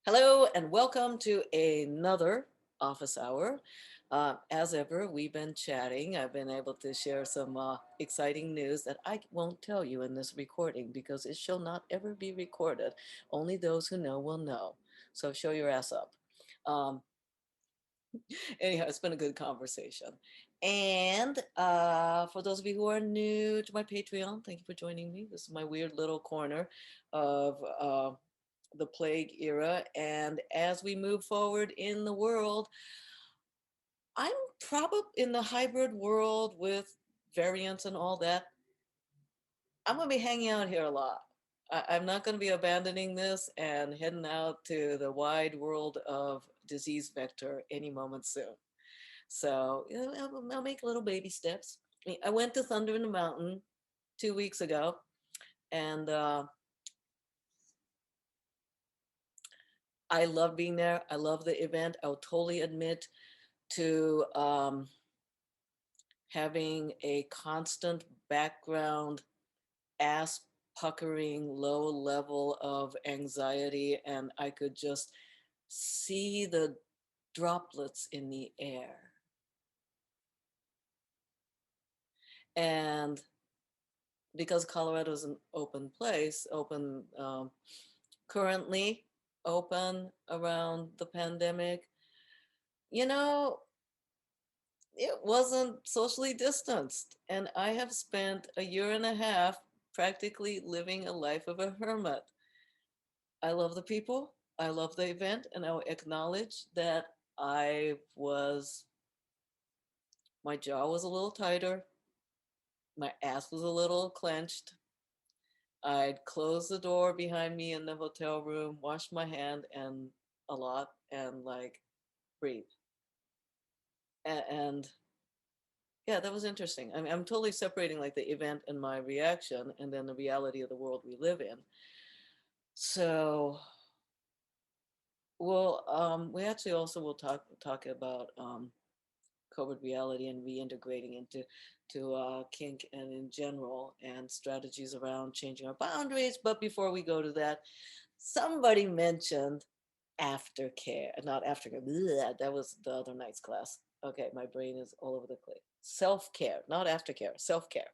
Hello and welcome to another office hour. As ever, we've been chatting. I've been able to share some exciting news that I won't tell you in this recording because it shall not ever be recorded. Only those who know will know. So show your ass up. Um, Anyhow, it's been a good conversation. And for those of you who are new to my Patreon, thank you for joining me. This is my weird little corner of the plague era. And as we move forward in the world, I'm probably in the hybrid world with variants and all that. I'm going to be hanging out here a lot. I'm not going to be abandoning this and heading out to the wide world of disease vector any moment soon. So I'll make little baby steps. I went to Thunder in the Mountain 2 weeks ago, and I love being there. I love the event. I'll totally admit to having a constant background ass puckering low level of anxiety, and I could just see the droplets in the air. And because Colorado is an open place, currently open around the pandemic, you know, it wasn't socially distanced. And I have spent a year and a half practically living a life of a hermit. I love the people, I love the event, and I'll acknowledge that I was, my jaw was a little tighter, my ass was a little clenched. I'd close the door behind me in the hotel room, wash my hand and a lot, and like breathe. And yeah, that was interesting. I mean, I'm totally separating like the event and my reaction, and then the reality of the world we live in. So, well, we actually also will talk about COVID reality and reintegrating into kink and in general, and strategies around changing our boundaries. But before we go to that, somebody mentioned aftercare, not aftercare. Bleh, that was the other night's class. Okay, my brain is all over the place. Self-care, not aftercare, self-care.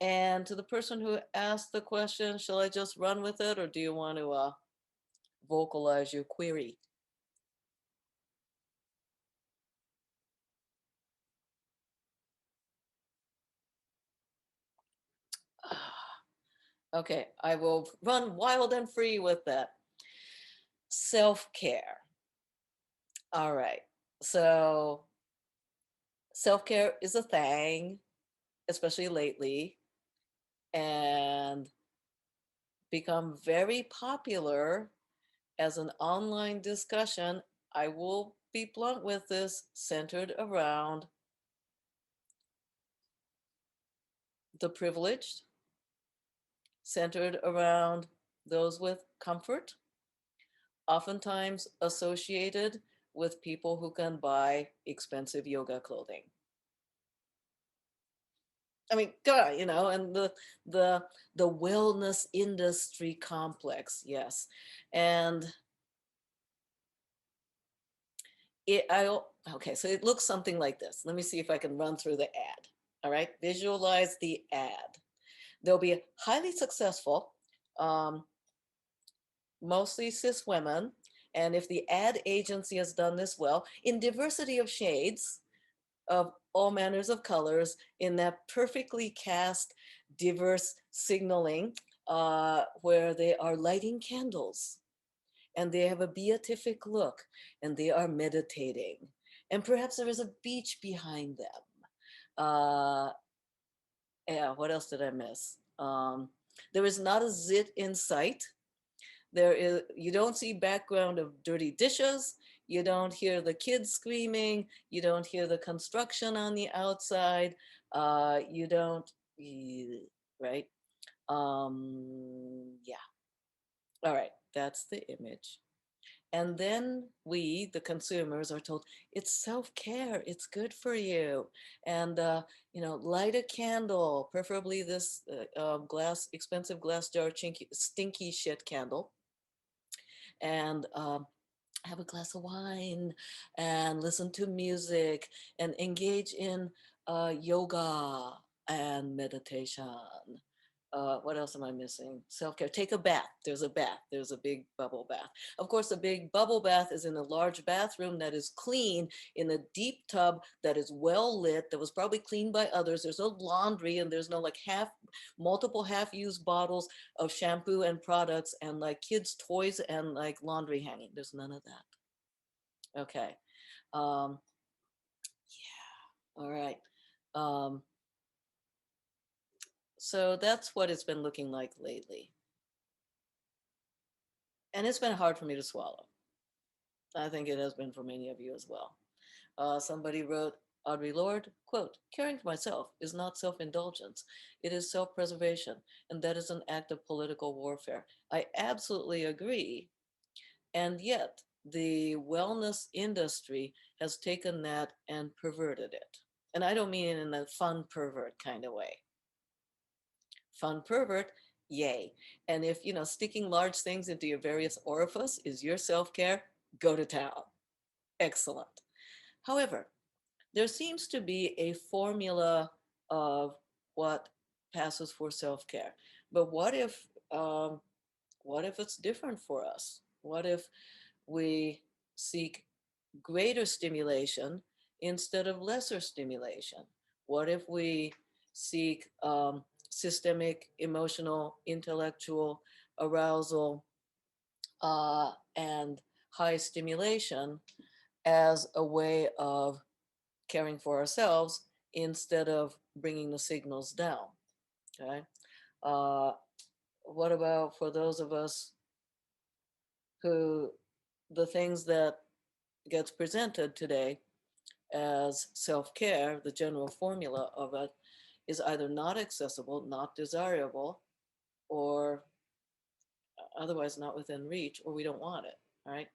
And to the person who asked the question, shall I just run with it, or do you want to vocalize your query? Okay, I will run wild and free with that. Self-care. All right. So self-care is a thing, especially lately, and become very popular as an online discussion. I will be blunt with this, centered around the privileged, centered around those with comfort, oftentimes associated with people who can buy expensive yoga clothing. I mean, God, and the the wellness industry complex, yes. And okay, so it looks something like this. Let me see if I can run through the ad. All right, visualize the ad. They'll be highly successful, um, mostly cis women. And if the ad agency has done this well, in diversity of shades, of all manners of colors, in that perfectly cast, diverse signaling, where they are lighting candles and they have a beatific look and they are meditating. And perhaps there is a beach behind them. Uh, yeah, what else did I miss? There is not a zit in sight. You don't see background of dirty dishes. You don't hear the kids screaming. You don't hear the construction on the outside. You don't, right? Yeah. All right. That's the image. And then we, the consumers, are told it's self-care, it's good for you. And, light a candle, preferably this expensive glass jar, stinky shit candle. and have a glass of wine and listen to music and engage in yoga and meditation. What else am I missing? Self-care. Take a bath. There's a bath. There's a big bubble bath. Of course, a big bubble bath is in a large bathroom that is clean, in a deep tub that is well lit, that was probably cleaned by others. There's no laundry, and there's no like multiple half-used bottles of shampoo and products and like kids' toys and like laundry hanging. There's none of that. Okay. Um, all right. Um, so that's what it's been looking like lately. And it's been hard for me to swallow. I think it has been for many of you as well. Somebody wrote, Audre Lorde, quote, caring for myself is not self-indulgence. It is self-preservation, and that is an act of political warfare. I absolutely agree. And yet, the wellness industry has taken that and perverted it. And I don't mean it in a fun pervert kind of way. Fun pervert, yay. And if, sticking large things into your various orifice is your self-care, go to town. Excellent. However, there seems to be a formula of what passes for self-care. But um, what if it's different for us? What if we seek greater stimulation instead of lesser stimulation? What if we seek systemic, emotional, intellectual arousal and high stimulation as a way of caring for ourselves instead of bringing the signals down? Okay. Uh, what about for those of us who the things that gets presented today as self-care, the general formula of it is either not accessible, not desirable, or otherwise not within reach, or we don't want it, right?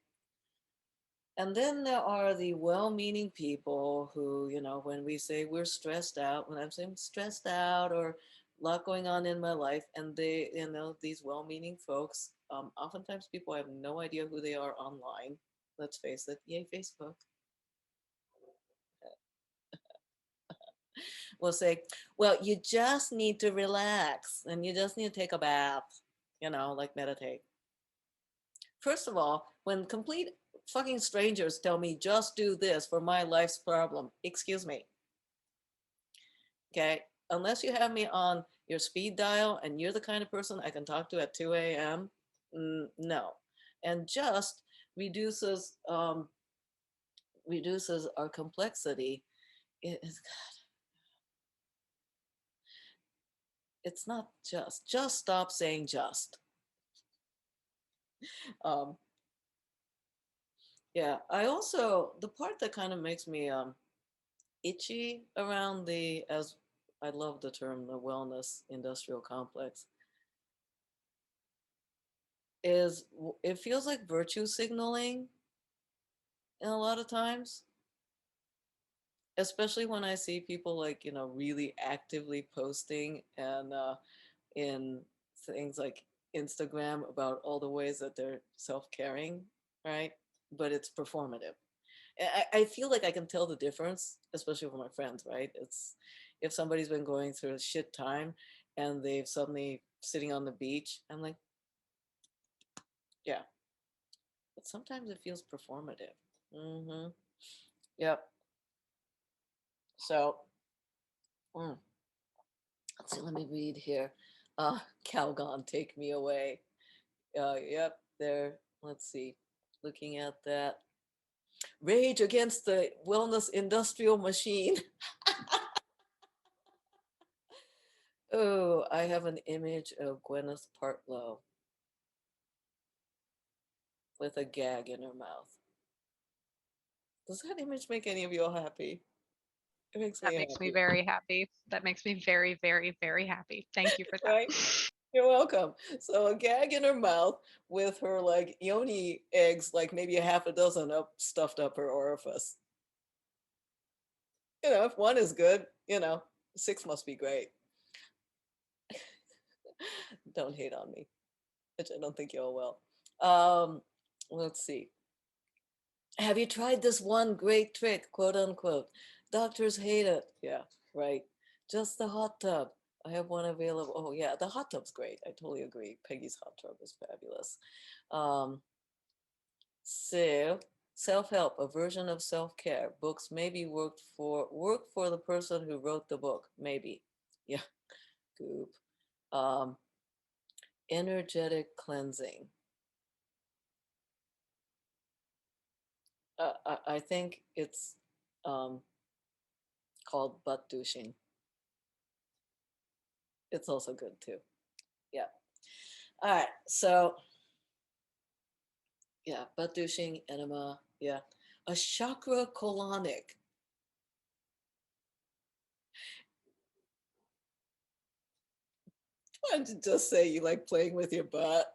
And then there are the well-meaning people who, when we say we're stressed out, when I'm saying stressed out or a lot going on in my life, and they, these well-meaning folks, oftentimes people have no idea who they are online. Let's face it, yay, Facebook. Will say, well, you just need to relax and you just need to take a bath, like meditate. First of all, when complete fucking strangers tell me just do this for my life's problem, excuse me, okay? Unless you have me on your speed dial and you're the kind of person I can talk to at 2 a.m., no. And just reduces reduces our complexity. It's not just. Just stop saying just. Um, yeah, I also, the part that kind of makes me itchy around the, as I love the term, the wellness industrial complex, is it feels like virtue signaling in a lot of times, especially when I see people like, really actively posting and in things like Instagram about all the ways that they're self-caring, right? But it's performative. I feel like I can tell the difference, especially with my friends, right? It's if somebody's been going through a shit time and they've suddenly sitting on the beach, I'm like, yeah. But sometimes it feels performative. Mm-hmm. Yep. So, mm, let's see, let me read here. Calgon, take me away. Yep, there. Let's see. Looking at that. Rage against the wellness industrial machine. Oh, I have an image of Gwyneth Paltrow with a gag in her mouth. Does that image make any of you all happy? It makes me That makes me happy, very happy. That makes me very, very, very happy. Thank you for that. right? You're welcome. So a gag in her mouth with her like yoni eggs, like maybe a half a dozen up stuffed up her orifice. If one is good, six must be great. Don't hate on me, which I don't think you all will. Let's see. Have you tried this one great trick, quote unquote? Doctors hate it. Yeah, right. Just the hot tub. I have one available. Oh, yeah, the hot tub's great. I totally agree. Peggy's hot tub is fabulous. Um, so, self-help, a version of self-care. Books maybe work for the person who wrote the book. Maybe. Yeah, goop. Um, energetic cleansing. I think it's um, called butt douching. It's also good too. Yeah. All right. So yeah, butt douching, enema. Yeah. A chakra colonic. Why don't you just say you like playing with your butt?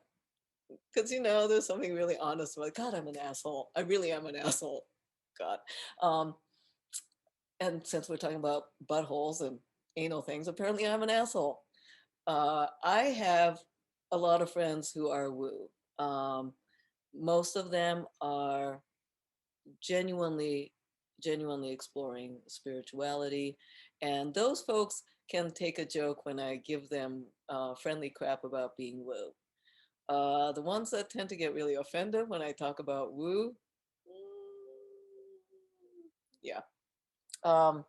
Because there's something really honest about God, I'm an asshole. I really am an asshole. God. Um, and since we're talking about buttholes and anal things, apparently I'm an asshole. I have a lot of friends who are woo. Most of them are genuinely genuinely exploring spirituality, and those folks can take a joke when I give them friendly crap about being woo. The ones that tend to get really offended when I talk about woo, yeah. um,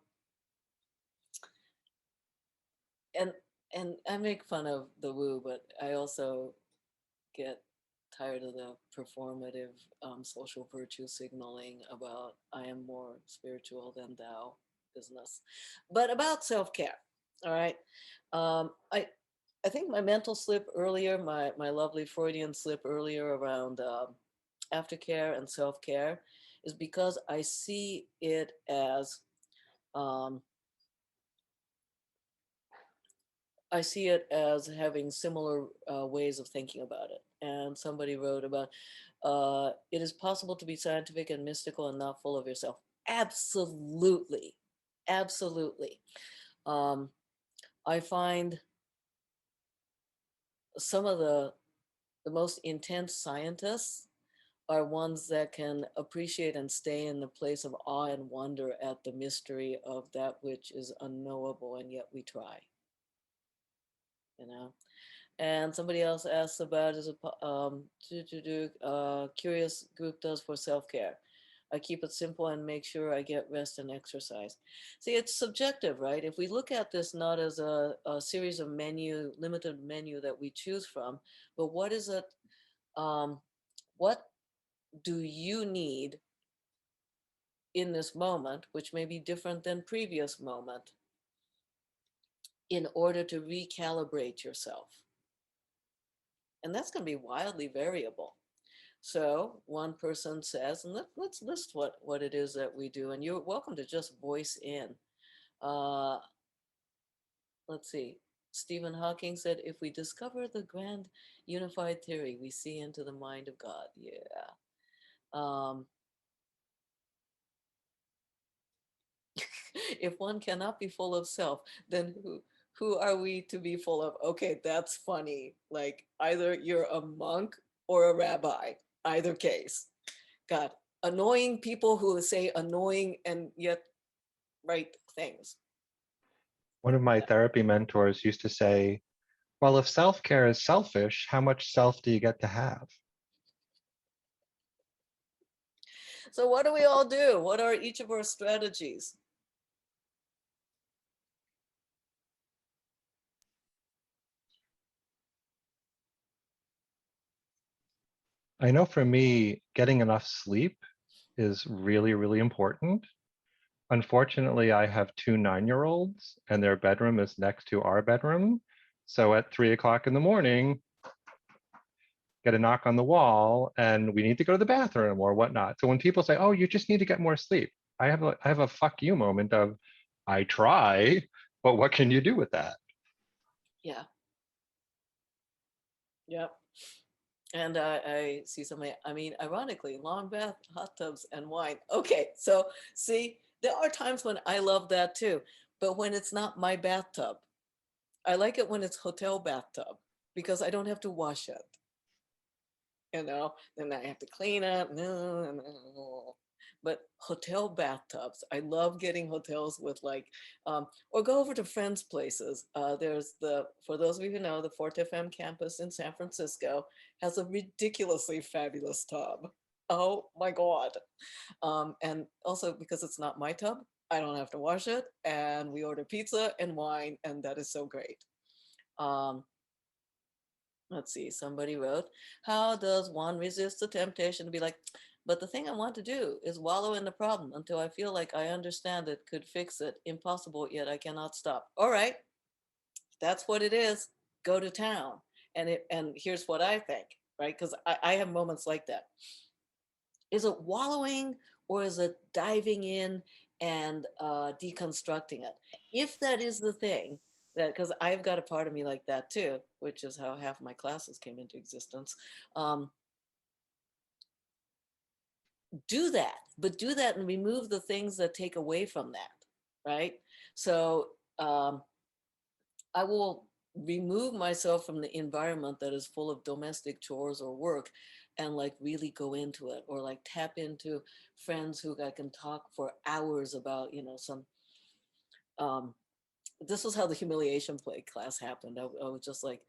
and and I make fun of the woo, but I also get tired of the performative social virtue signaling about I am more spiritual than thou business. But about self care, all right. Um, I I think my mental slip earlier, my lovely Freudian slip earlier around aftercare and self care, is because I see it as um, I see it as having similar ways of thinking about it. And somebody wrote about it is possible to be scientific and mystical and not full of yourself. Absolutely. Absolutely. Um, I find some of the most intense scientists are ones that can appreciate and stay in the place of awe and wonder at the mystery of that which is unknowable, and yet we try, you know? And somebody else asks about is a curious group does for self-care. I keep it simple and make sure I get rest and exercise. See, it's subjective, right? If we look at this not as a series of limited menu that we choose from, but what is it, um, what do you need in this moment, which may be different than previous moment, in order to recalibrate yourself? And that's going to be wildly variable. So one person says, and let's list what it is that we do, and you're welcome to just voice in. Uh, let's see. Stephen Hawking said, if we discover the grand unified theory, we see into the mind of God. Yeah. Um, if one cannot be full of self, then who are we to be full of? Okay, that's funny. Like either you're a monk or a rabbi, either case. God, annoying people who say annoying and yet right things. One of my therapy mentors used to say, well, if self care is selfish, how much self do you get to have? So what do we all do? What are each of our strategies? I know for me, getting enough sleep is really, really important. Unfortunately, I have two 9-year-olds and their bedroom is next to our bedroom. So at 3 o'clock in the morning, get a knock on the wall and we need to go to the bathroom or whatnot. So when people say, oh, you just need to get more sleep, I have a fuck you moment of, I try, but what can you do with that? Yeah. Yep. And I see somebody, I mean, ironically, long bath, hot tubs, and wine. Okay, so see, there are times when I love that too, but when it's not my bathtub, I like it when it's hotel bathtub because I don't have to wash it. then I have to clean up. But hotel bathtubs, I love getting hotels with like, or go over to friends' places. There's for those of you who know, the Fort FM campus in San Francisco has a ridiculously fabulous tub. Oh my God. And also because it's not my tub, I don't have to wash it. And we order pizza and wine, and that is so great. Um, let's see, somebody wrote, how does one resist the temptation to be like, but the thing I want to do is wallow in the problem until I feel like I understand it, could fix it. Impossible, yet I cannot stop. All right, that's what it is. Go to town. And here's what I think, right? Because I have moments like that. Is it wallowing or is it diving in and deconstructing it? If that is the thing, that because I've got a part of me like that too, which is how half my classes came into existence. Um, do that, but do that and remove the things that take away from that, right? So I will remove myself from the environment that is full of domestic chores or work and like really go into it, or like tap into friends who I can talk for hours about, some um this was how the humiliation play class happened. I would just like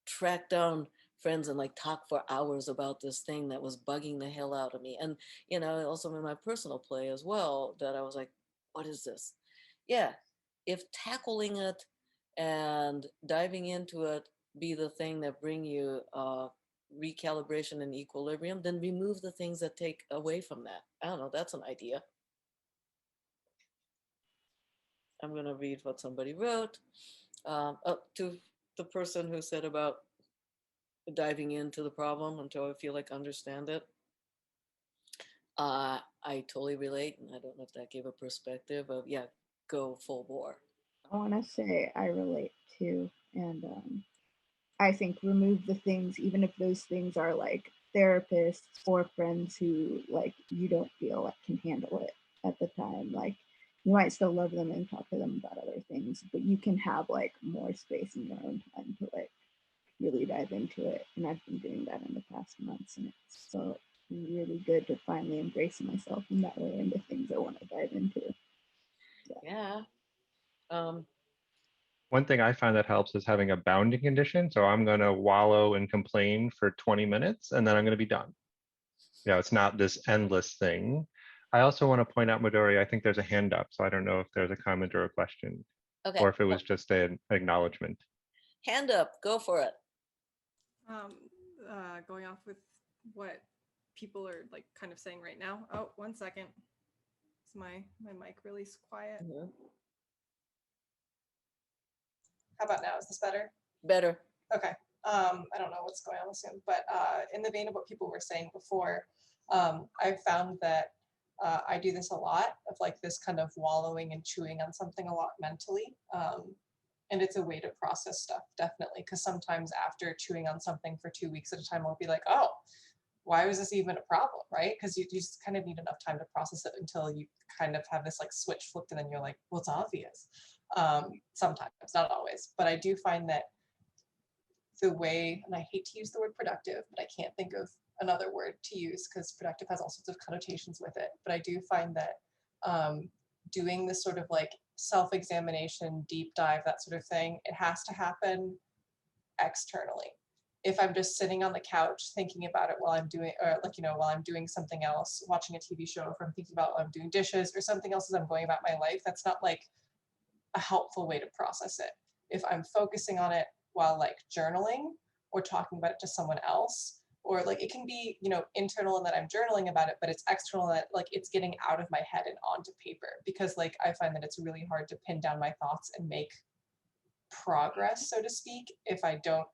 track down friends and like talk for hours about this thing that was bugging the hell out of me. And also in my personal play as well, that I was like, what is this? Yeah, if tackling it and diving into it be the thing that bring you recalibration and equilibrium, then remove the things that take away from that. I don't know, that's an idea. I'm going to read what somebody wrote. To the person who said about diving into the problem until I feel like I understand it. I totally relate, and I don't know if that gave a perspective of, yeah, go full bore. I want to say I relate too, and I think remove the things, even if those things are like therapists or friends who like you don't feel like can handle it at the time. Like you might still love them and talk to them about other things, but you can have like more space in your own time to like really dive into it. And I've been doing that in the past months, and it's so really good to finally embrace myself in that way and the things I want to dive into. Yeah. Um, One thing I find that helps is having a bounding condition. So I'm going to wallow and complain for 20 minutes and then I'm going to be done. It's not this endless thing. I also want to point out, Midori, I think there's a hand up. So I don't know if there's a comment or a question okay. or if it was just an acknowledgement. Hand up, go for it. Going off with what people are like kind of saying right now. Oh, 1 second. Is my mic really quiet? Mm-hmm. How about now? Is this better? Better. Okay. I don't know what's going on with Zoom, but in the vein of what people were saying before, I've found that I do this a lot of like this kind of wallowing and chewing on something a lot mentally. And it's a way to process stuff, definitely. Because sometimes after chewing on something for 2 weeks at a time, I'll be like, oh, why was this even a problem, right? Because you just kind of need enough time to process it until you kind of have this like switch flipped and then you're like, well, it's obvious. Sometimes, not always. But I do find that the way, and I hate to use the word productive, but I can't think of another word to use because productive has all sorts of connotations with it. But I do find that doing this sort of like self-examination, deep dive, that sort of thing, it has to happen externally. If I'm just sitting on the couch thinking about it while I'm doing, or like, while I'm doing something else, watching a TV show, if I'm thinking about while I'm doing dishes or something else as I'm going about my life, that's not like a helpful way to process it. If I'm focusing on it while like journaling or talking about it to someone else, or like it can be, internal in that I'm journaling about it, but it's external that like it's getting out of my head and onto paper, because like I find that it's really hard to pin down my thoughts and make progress, so to speak, if I don't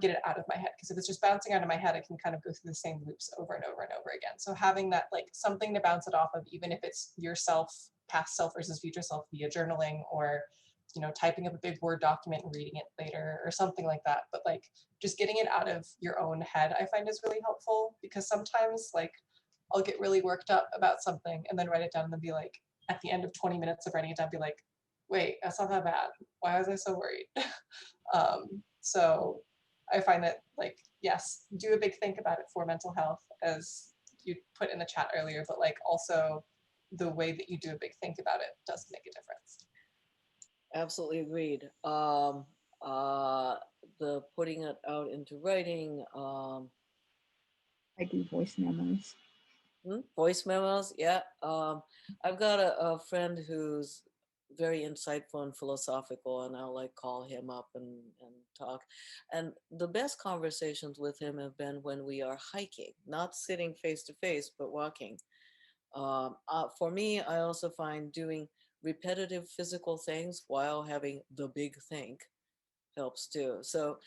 get it out of my head. Because if it's just bouncing out of my head, I can kind of go through the same loops over and over and over again. So having that like something to bounce it off of, even if it's yourself, past self versus future self via journaling, or typing up a big Word document and reading it later or something like that. But like just getting it out of your own head, I find is really helpful, because sometimes like I'll get really worked up about something and then write it down and then be like, at the end of 20 minutes of writing it down, be like, wait, that's not that bad. Why was I so worried? So I find that, like, yes, do a big think about it for mental health, as you put in the chat earlier, but like also the way that you do a big think about it does make a difference. Absolutely agreed. The putting it out into writing, I do voice memos. voice memos. Yeah. I've got a friend who's very insightful and philosophical, and I'll like call him up and talk. And the best conversations with him have been when we are hiking, not sitting face to face, but walking. For me, I also find doing repetitive physical things while having the big think helps too. So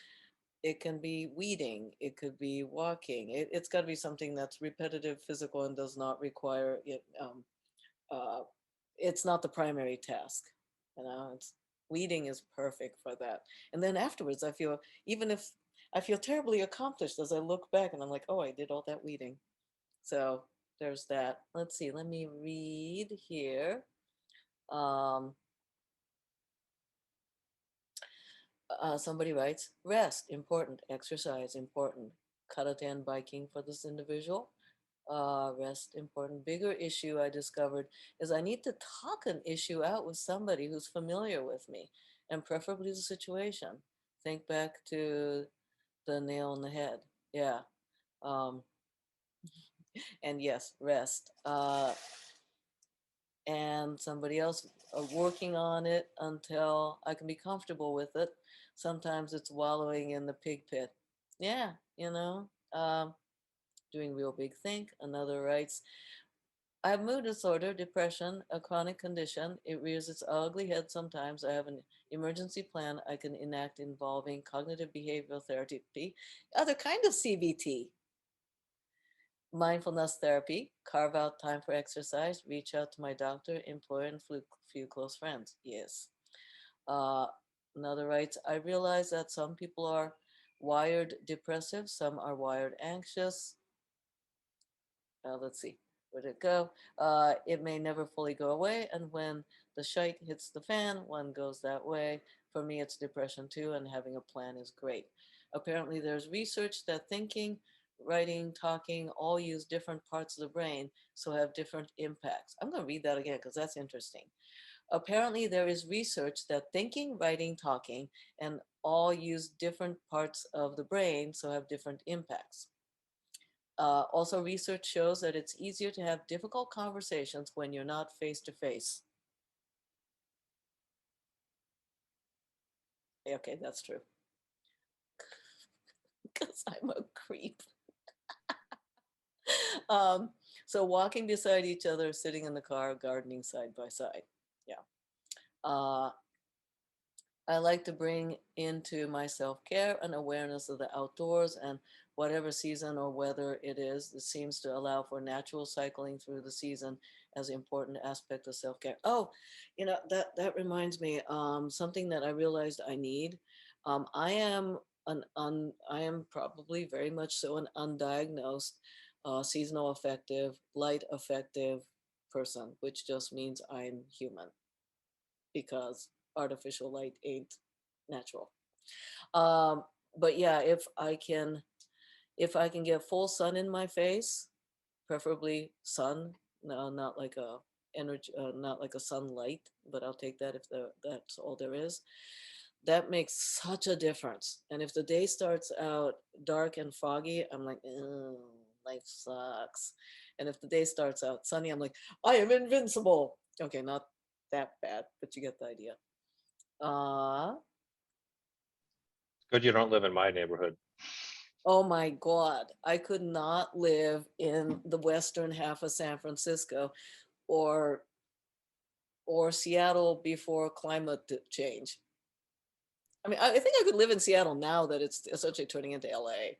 it can be weeding, it could be walking. It's got to be something that's repetitive, physical, and does not require it. Uh, it's not the primary task. It's weeding is perfect for that. And then afterwards, I feel even if I feel terribly accomplished as I look back and I'm like, oh, I did all that weeding. So there's that. Let's see. Let me read here. Um, Somebody writes, rest, important. Exercise, important. Karate biking for this individual. Rest, important. Bigger issue I discovered is I need to talk an issue out with somebody who's familiar with me, and preferably the situation. Think back to the nail on the head. Yeah. Um, and yes, rest. And somebody else working on it until I can be comfortable with it. Sometimes it's wallowing in the pig pit. Yeah, doing real big think. Another writes, I have mood disorder, depression, a chronic condition. It rears its ugly head sometimes. I have an emergency plan I can enact involving cognitive behavioral therapy, other kind of CBT, mindfulness therapy, carve out time for exercise, reach out to my doctor, employer, and few close friends. Yes. Uh, Another writes, I realize that some people are wired depressive, some are wired anxious. Let's see, where'd it go? It may never fully go away, and when the shite hits the fan, one goes that way. For me, it's depression too, and having a plan is great. Apparently, there's research that thinking, writing, talking all use different parts of the brain, so have different impacts. I'm going to read that again because that's interesting. Apparently, there is research that thinking, writing, talking, and all use different parts of the brain, so have different impacts. Also, research shows that it's easier to have difficult conversations when you're not face to face. Okay, that's true. Because I'm a creep. um, so walking beside each other, sitting in the car, gardening side by side. Yeah. Uh, I like to bring into my self-care an awareness of the outdoors and whatever season or weather it is. This seems to allow for natural cycling through the season as an important aspect of self-care. Oh, that reminds me, something that I realized I need. I am I am probably very much so an undiagnosed seasonal affective, light affective person, which just means I'm human because artificial light ain't natural. Um, but yeah, if I can get full sun in my face, preferably sun, no, not like a energy, not like a sunlight, but I'll take that if that's all there is. That makes such a difference. And if the day starts out dark and foggy, I'm like, oh, life sucks. And if the day starts out sunny, I'm like, I am invincible. Okay, not that bad, but you get the idea. Uh, Good you don't live in my neighborhood. oh my God, I could not live in the western half of San Francisco or Seattle before climate change. I mean, I think I could live in Seattle now that it's essentially turning into LA. I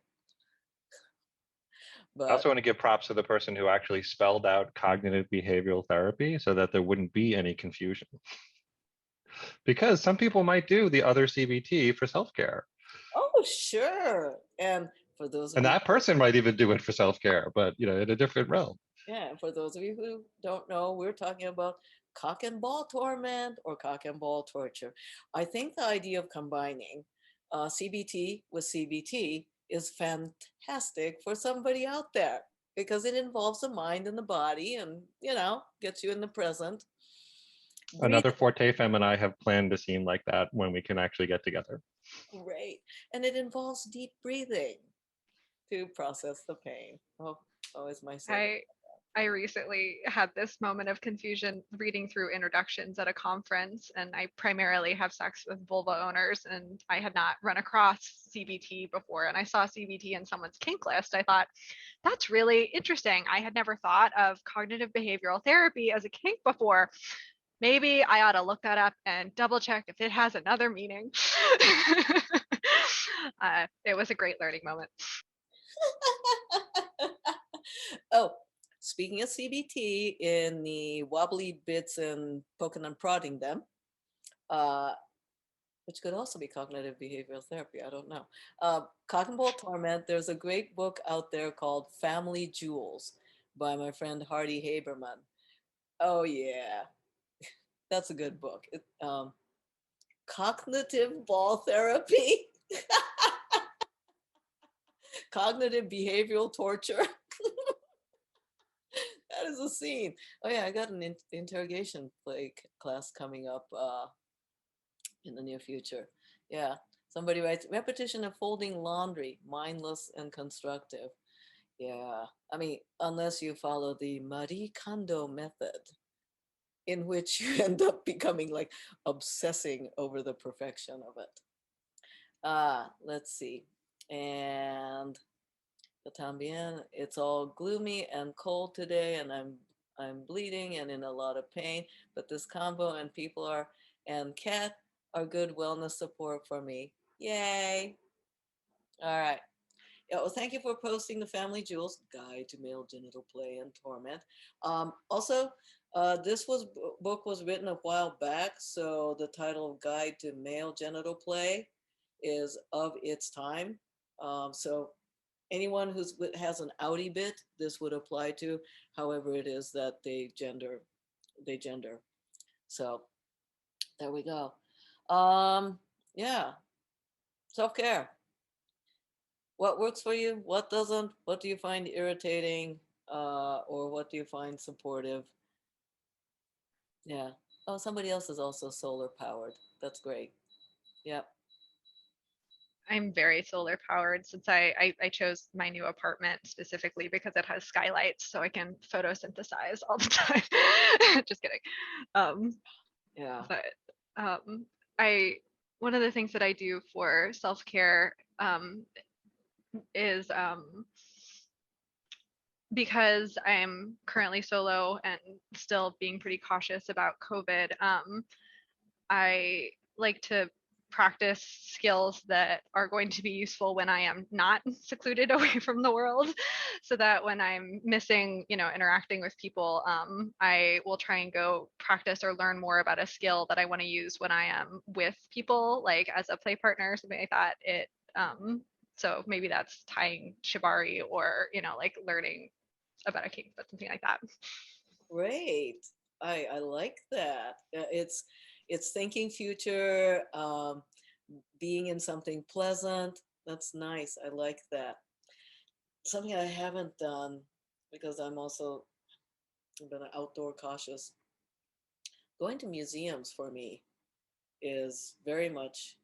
But also want to give props to the person who actually spelled out cognitive behavioral therapy so that there wouldn't be any confusion. Because some people might do the other CBT for self-care. oh, sure. And for those of And you, that person might even do it for self-care, but in a different realm. yeah, for those of you who don't know, we're talking about cock and ball torment or cock and ball torture. I think the idea of combining CBT with CBT is fantastic for somebody out there because it involves the mind and the body and, gets you in the present. Another Breathing, Forte Femme and I have planned a scene like that when we can actually get together. great. And it involves deep breathing to process the pain. Oh, always my slogan. I recently had this moment of confusion reading through introductions at a conference, and I primarily have sex with vulva owners, and I had not run across CBT before. And I saw CBT in someone's kink list. I thought, that's really interesting. I had never thought of cognitive behavioral therapy as a kink before. Maybe I ought to look that up and double check if it has another meaning. It was a great learning moment. Oh, speaking of CBT, in the wobbly bits and poking and prodding them, uh, which could also be cognitive behavioral therapy, I don't know. Cottonball Torment, there's a great book out there called Family Jewels by my friend Hardy Haberman. Oh, yeah, that's a good book. Cognitive ball therapy, cognitive behavioral torture. That is a scene. Oh yeah, I got an interrogation play class coming up in the near future. Yeah, somebody writes repetition of folding laundry, mindless and constructive. Yeah, I mean, unless you follow the Marie Kondo method, in which you end up becoming like obsessing over the perfection of it. Let's see. And también, it's all gloomy and cold today, and I'm bleeding and in a lot of pain. But this combo and people are and cat are good wellness support for me. Yay! All right. Yeah, well, thank you for posting the Family Jewels Guide to Male Genital Play and Torment. Also, this book was written a while back, so the title of Guide to Male Genital Play is of its time. So anyone who has an outie bit, this would apply to. However, it is that they gender. So there we go. Yeah, self care. What works for you? What doesn't? What do you find irritating? Or what do you find supportive? Yeah. Oh, somebody else is also solar powered. That's great. Yep. I'm very solar powered since I chose my new apartment specifically because it has skylights so I can photosynthesize all the time. Just kidding. Um, Yeah. but I one of the things that I do for self-care is because I'm currently solo and still being pretty cautious about COVID, I like to practice skills that are going to be useful when I am not secluded away from the world, so that when I'm missing, interacting with people, I will try and go practice or learn more about a skill that I want to use when I am with people, like as a play partner or something like that. So maybe that's tying shibari or, like learning about a kink, but something like that. Great. I like that. It's thinking future, being in something pleasant. That's nice. I like that. Something I haven't done because I'm also been outdoor cautious. Going to museums for me is very much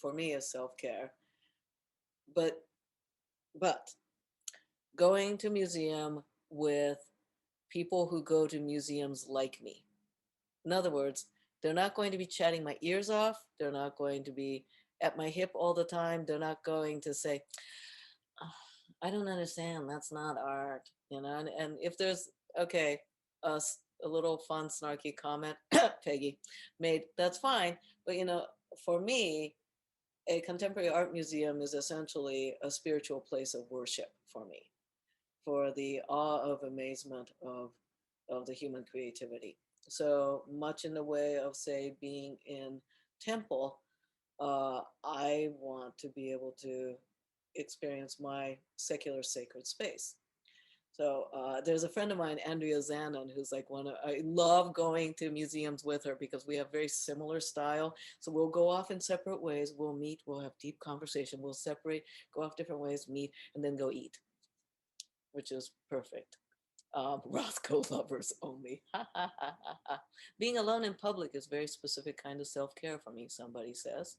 for me is self-care. But but going to museum with people who go to museums like me. In other words, they're not going to be chatting my ears off. They're not going to be at my hip all the time. They're not going to say, "Oh, I don't understand. That's not art." And if there's, okay, a little fun, snarky comment Peggy made, that's fine. But, for me, a contemporary art museum is essentially a spiritual place of worship for me, for the awe of amazement of the human creativity. So much in the way of, say, being in temple, I want to be able to experience my secular sacred space. So there's a friend of mine, Andrea Zanon, who's like I love going to museums with her because we have very similar style. So we'll go off in separate ways. We'll meet, we'll have deep conversation. We'll separate, go off different ways, meet, and then go eat, which is perfect. Roscoe lovers only. Being alone in public is very specific kind of self-care for me, somebody says.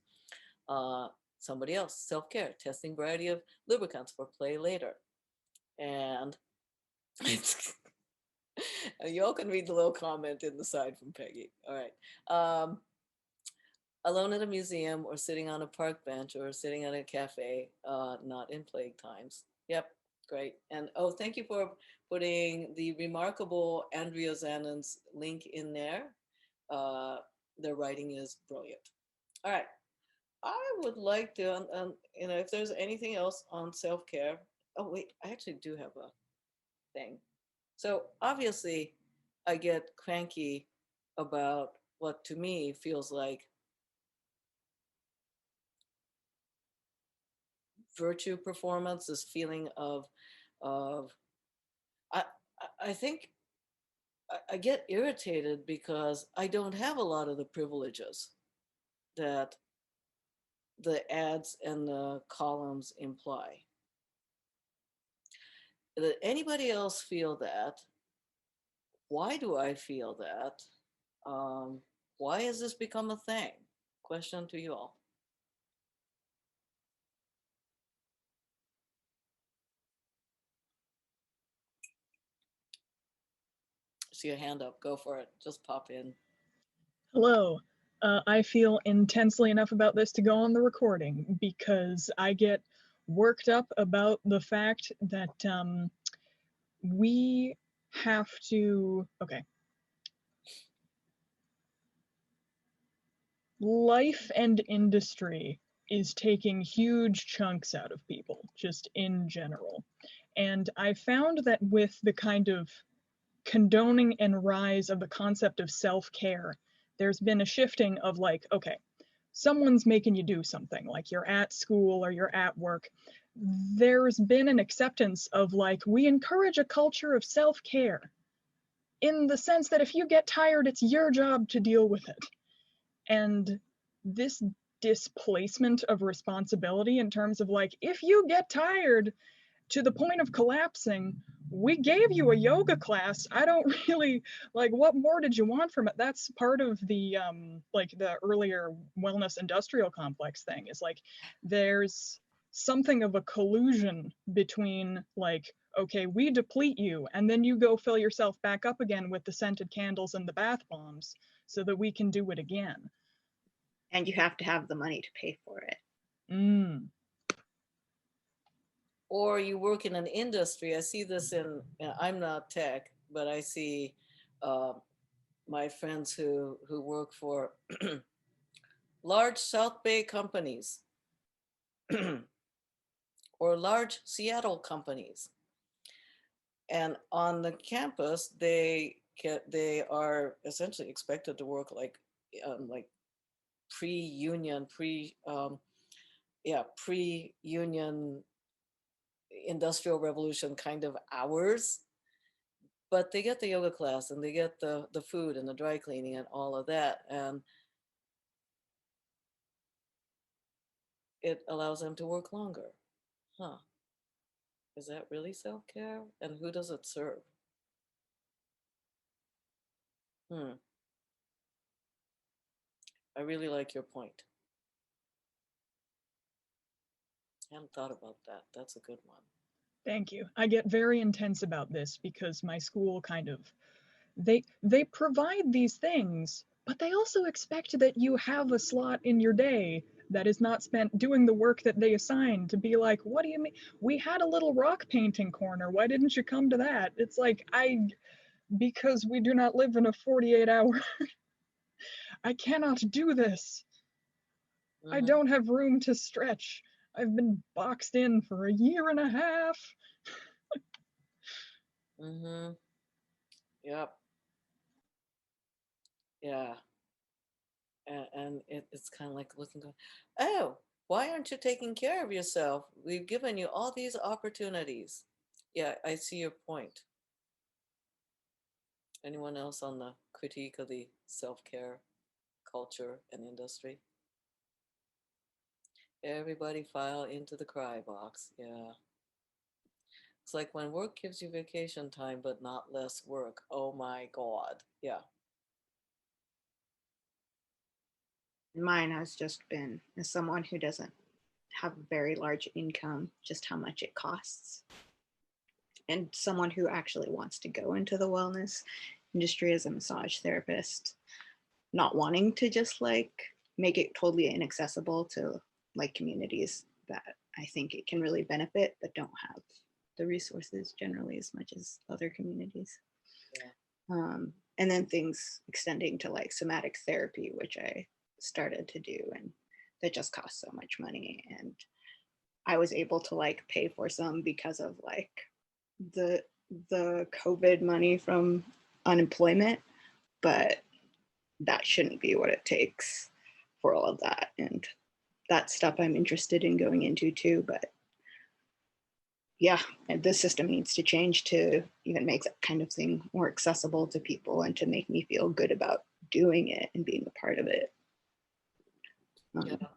Uh, Somebody else, self-care, testing variety of lubricants for play later. And y'all can read the little comment in the side from Peggy. All right. Alone at a museum or sitting on a park bench or sitting at a cafe, not in plague times. Yep, great. And oh, thank you for putting the remarkable Andrea Zannon's link in there. Their writing is brilliant. All right. I would like to, if there's anything else on self-care. Oh, wait, I actually do have a thing. So obviously, I get cranky about what to me feels like virtue performance, this feeling of I I think I get irritated because I don't have a lot of the privileges that the ads and the columns imply. Did anybody else feel that? Why do I feel that? Um, why has this become a thing? Question to you all. See a hand up. Go for it. Just pop in. Hello. I feel intensely enough about this to go on the recording because I get worked up about the fact that we have to, okay. Life and industry is taking huge chunks out of people, just in general. And I found that with the kind of condoning and rise of the concept of self-care, there's been a shifting of like, okay, someone's making you do something, like you're at school or you're at work. There's been an acceptance of like, we encourage a culture of self-care in the sense that if you get tired, it's your job to deal with it. And this displacement of responsibility in terms of like, if you get tired to the point of collapsing, we gave you a yoga class. I don't really, like, what more did you want from it? That's part of the, like the earlier wellness industrial complex thing is like, there's something of a collusion between like, okay, we deplete you and then you go fill yourself back up again with the scented candles and the bath bombs so that we can do it again. And you have to have the money to pay for it. Mm. Or you work in an industry. I see this in, I'm not tech, but I see my friends who work for large South Bay companies or large Seattle companies. And on the campus, they are essentially expected to work like pre-union, pre-union industrial revolution kind of hours, but they get the yoga class and they get the food and the dry cleaning and all of that, and it allows them to work longer. Huh. Is that really self-care? And who does it serve? I really like your point. I hadn't thought about that. That's a good one. Thank you. I get very intense about this because my school kind of, they provide these things, but they also expect that you have a slot in your day that is not spent doing the work that they assign to be like, what do you mean? We had a little rock painting corner. Why didn't you come to that? It's like, because we do not live in a 48-hour, I cannot do this. I don't have room to stretch. I've been boxed in for a year and a half. Yep. Yeah. And it's kind of like looking, going, oh, why aren't you taking care of yourself? We've given you all these opportunities. Yeah, I see your point. Anyone else on the critique of the self-care culture and industry? Everybody file into the cry box. Yeah. It's like when work gives you vacation time, but not less work. Oh my God. Yeah. Mine has just been, as someone who doesn't have a very large income, just how much it costs. And someone who actually wants to go into the wellness industry as a massage therapist, not wanting to just like make it totally inaccessible to like communities that I think it can really benefit, but don't have the resources generally as much as other communities. Yeah. And then things extending to like somatic therapy, which I started to do, and that just costs so much money. And I was able to like pay for some because of like the COVID money from unemployment, but that shouldn't be what it takes for all of that. And that stuff I'm interested in going into too. But yeah, and this system needs to change to even make that kind of thing more accessible to people and to make me feel good about doing it and being a part of it. Yeah.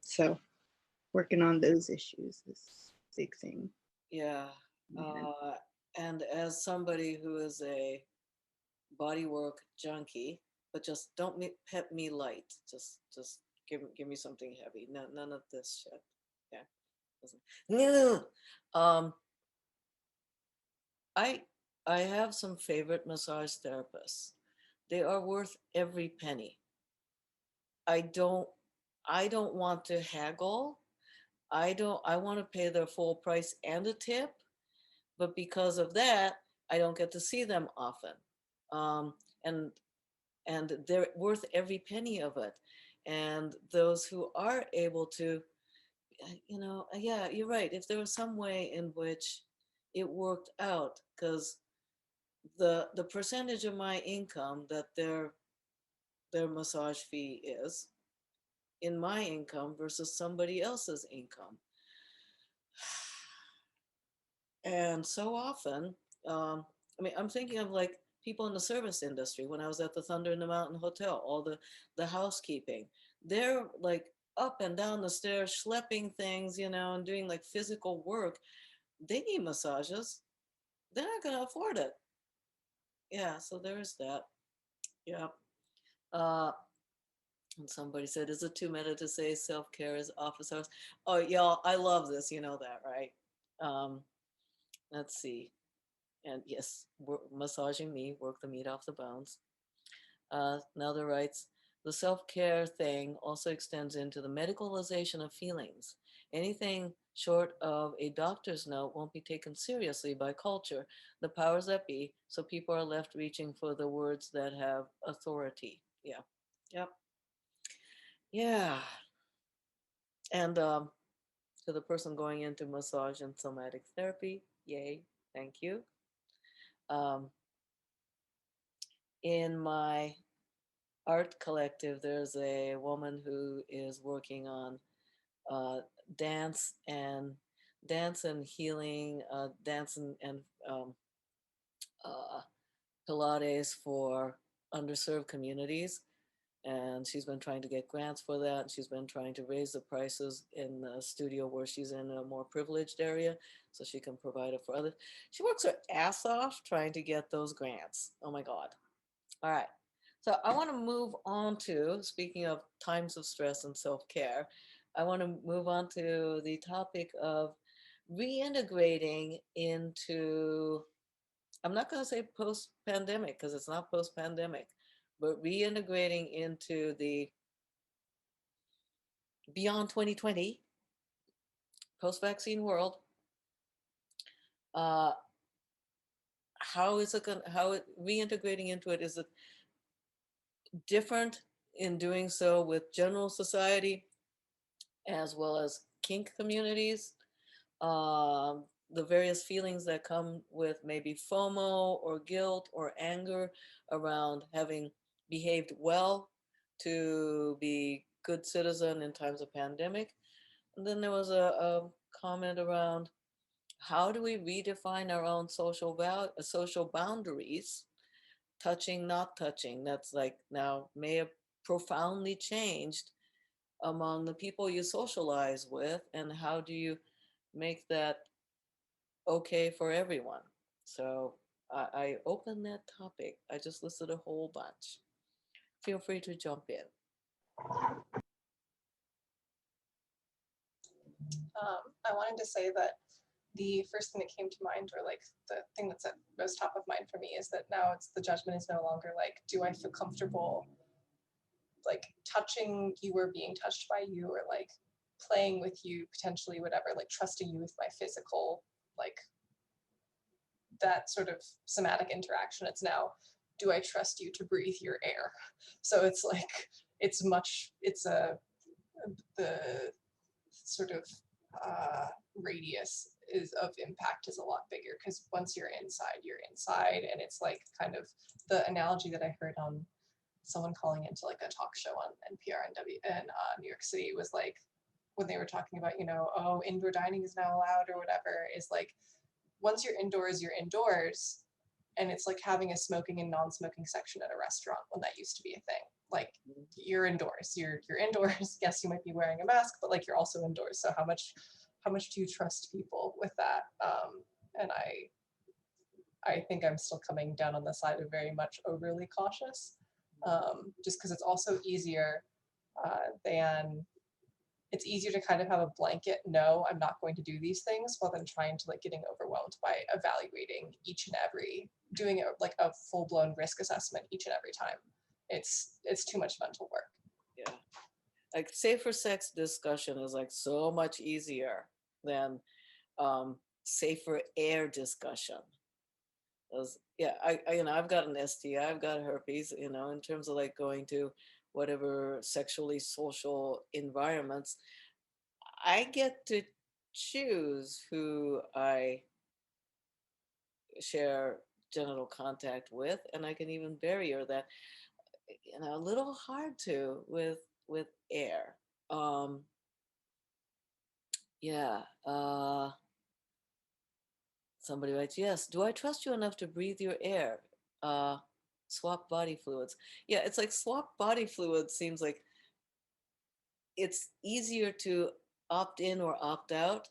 So working on those issues is a big thing. Yeah. And as somebody who is a bodywork junkie, but just don't pet me light. Just give me something heavy. No, none of this shit. Yeah. No. I I have some favorite massage therapists. They are worth every penny. I don't I don't want to haggle. I want to pay their full price and a tip, but because of that, I don't get to see them often. Um, and and they're worth every penny of it. And those who are able to, yeah, you're right. If there was some way in which it worked out, because the percentage of my income that their massage fee is in my income versus somebody else's income. And so often, I mean, I'm thinking of like people in the service industry. When I was at the Thunder in the Mountain Hotel, all the housekeeping, they're like up and down the stairs, schlepping things, and doing like physical work. They need massages. They're not going to afford it. Yeah, so there's that. Yeah. Uh, and somebody said, "Is it too meta to say self-care is office hours?" Oh, y'all, I love this. You know that, right? Um, let's see. And yes, massaging me, work the meat off the bones. Nelda writes, the self-care thing also extends into the medicalization of feelings. Anything short of a doctor's note won't be taken seriously by culture, the powers that be, so people are left reaching for the words that have authority. Yeah. Yep. Yeah. And to the person going into massage and somatic therapy, yay, thank you. Um, in my art collective, there's a woman who is working on uh, dance and healing, dance and um, uh, Pilates for underserved communities. And she's been trying to get grants for that. And she's been trying to raise the prices in the studio where she's in a more privileged area so she can provide it for others. She works her ass off trying to get those grants. Oh my God. All right. So I want to move on to, speaking of times of stress and self-care, I want to move on to the topic of reintegrating into, I'm not going to say post-pandemic because it's not post-pandemic, but reintegrating into the beyond 2020 post-vaccine world. Uh, how is it going? How it reintegrating into it, is it different in doing so with general society as well as kink communities? The various feelings that come with maybe FOMO or guilt or anger around having behaved well to be good citizen in times of pandemic. And then there was a comment around how do we redefine our own social boundaries? Touching, not touching. That's like now may have profoundly changed among the people you socialize with, and how do you make that okay for everyone? So I opened that topic. I just listed a whole bunch. Feel free to jump in. I wanted to say that the first thing that came to mind, or like the thing that's at most top of mind for me, is that now it's the judgment is no longer like, do I feel comfortable like touching you or being touched by you, or like playing with you, potentially, whatever, like trusting you with my physical, like that sort of somatic interaction. It's now, do I trust you to breathe your air? So it's like, it's the sort of radius is of impact is a lot bigger, because once you're inside, and it's like kind of the analogy that I heard on someone calling into like a talk show on NPR in New York City was like, when they were talking about, oh, indoor dining is now allowed or whatever, is like, once you're indoors, and it's like having a smoking and non-smoking section at a restaurant when that used to be a thing. Like, you're indoors, you're indoors. Yes, you might be wearing a mask, but like you're also indoors. So how much do you trust people with that? And I think I'm still coming down on the side of very much overly cautious, just because it's also easier than it's easier to kind of have a blanket, no, I'm not going to do these things, while then trying to like getting overwhelmed by evaluating each and every, doing it like a full-blown risk assessment each and every time. It's too much mental work. Yeah. Like safer sex discussion is like so much easier than safer air discussion. Yeah, I've got an STI, I've got herpes, in terms of like going to whatever sexually social environments, I get to choose who I share genital contact with, and I can even barrier that, a little hard to with air. Um, yeah. Somebody writes, yes. Do I trust you enough to breathe your air? Uh, swap body fluids. Yeah, it's like swap body fluids seems like it's easier to opt in or opt out.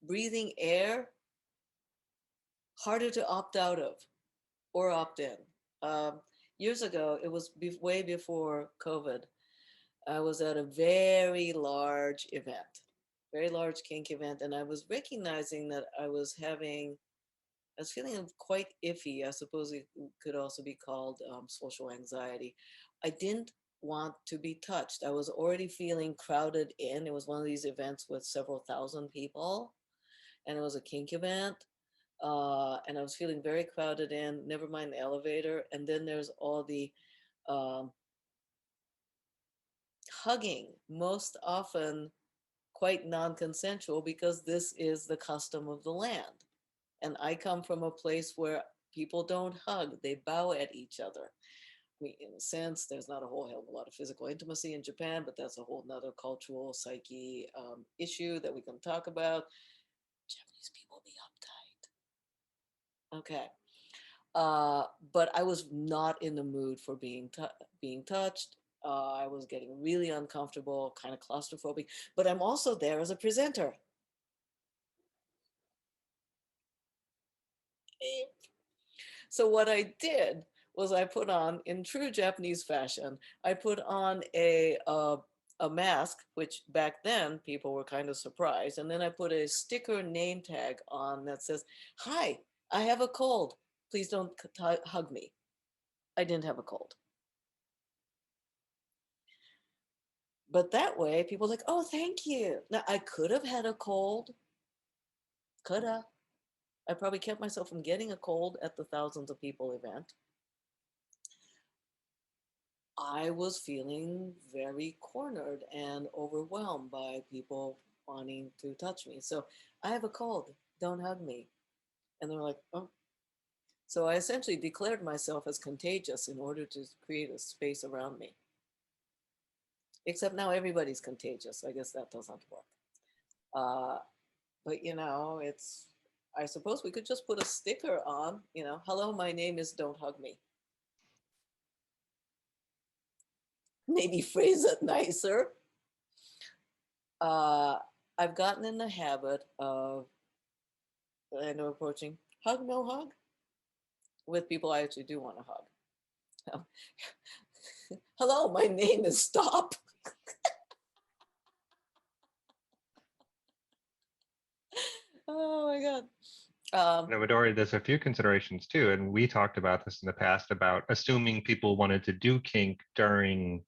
Breathing air, harder to opt out of or opt in. Um, Years ago, it was way before COVID. I was at a very large kink event, and I was recognizing that I was feeling quite iffy. I suppose it could also be called social anxiety. I didn't want to be touched. I was already feeling crowded in. It was one of these events with several thousand people, and it was a kink event. And I was feeling very crowded in, never mind the elevator. And then there's all the um, hugging, most often quite non consensual, because this is the custom of the land. And I come from a place where people don't hug, they bow at each other. I mean, in a sense, there's not a whole hell of a lot of physical intimacy in Japan, but that's a whole nother cultural psyche issue that we can talk about. Japanese people be uptight. Okay. But I was not in the mood for being touched. I was getting really uncomfortable, kind of claustrophobic, but I'm also there as a presenter. So what I did was I put on, in true Japanese fashion, I put on a mask, which back then people were kind of surprised, and then I put a sticker name tag on that says, "Hi, I have a cold. Please don't hug me." I didn't have a cold. But that way, people are like, "Oh, thank you." Now, I could have had a cold. Could have. I probably kept myself from getting a cold at the thousands of people event. I was feeling very cornered and overwhelmed by people wanting to touch me. So I have a cold. Don't hug me. And they're like, oh. So I essentially declared myself as contagious in order to create a space around me. Except now everybody's contagious. I guess that doesn't work. But I suppose we could just put a sticker on, hello, my name is Don't Hug Me. Maybe phrase it nicer. I've gotten in the habit of, I know, approaching hug, no hug with people I actually do want to hug. Hello, my name is Stop. Oh my God. Midori, there's a few considerations too, and we talked about this in the past about assuming people wanted to do kink during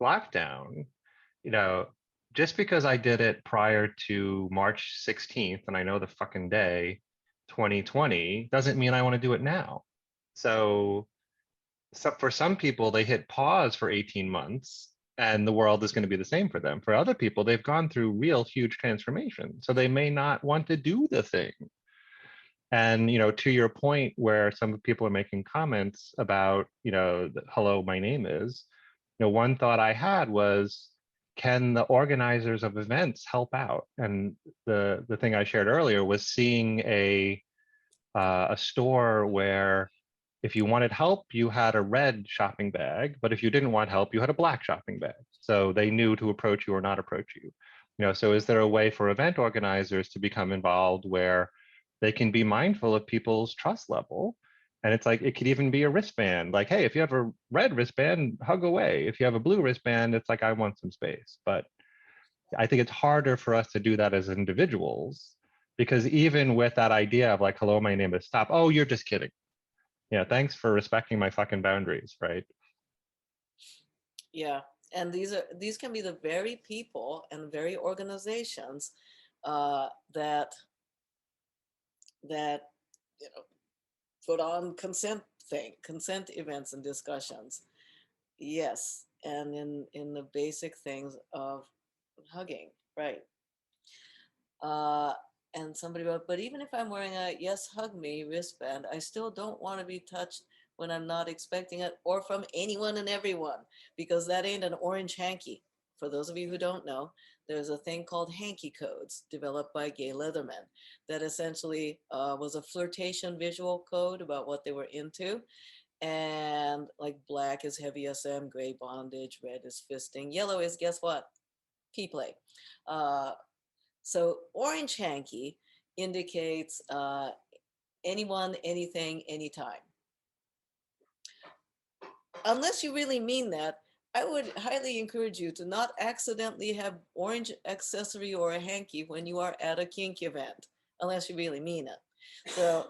lockdown. Just because I did it prior to March 16th, and I know the fucking day, 2020, doesn't mean I want to do it now. So for some people, they hit pause for 18 months and the world is going to be the same for them. For other people, they've gone through real huge transformation. So they may not want to do the thing. And, to your point where some people are making comments about, hello, my name is, one thought I had was, can the organizers of events help out? And the thing I shared earlier was seeing a store where if you wanted help, you had a red shopping bag, but if you didn't want help, you had a black shopping bag. So they knew to approach you or not approach you. So is there a way for event organizers to become involved where they can be mindful of people's trust level? And it's like, it could even be a wristband. Like, hey, if you have a red wristband, hug away. If you have a blue wristband, it's like, I want some space. But I think it's harder for us to do that as individuals, because even with that idea of like, hello, my name is Stop. Oh, you're just kidding. Yeah, thanks for respecting my fucking boundaries, right? Yeah, and these can be the very people and very organizations that put on consent events and discussions. Yes, and in the basic things of hugging, right? And somebody wrote, but even if I'm wearing a yes, hug me wristband, I still don't want to be touched when I'm not expecting it, or from anyone and everyone, because that ain't an orange hanky. For those of you who don't know, there's a thing called hanky codes developed by gay leathermen that essentially was a flirtation visual code about what they were into. And like black is heavy SM, gray bondage, red is fisting, yellow is, guess what? P play. So orange hanky indicates anyone, anything, anytime. Unless you really mean that, I would highly encourage you to not accidentally have orange accessory or a hanky when you are at a kink event, unless you really mean it. So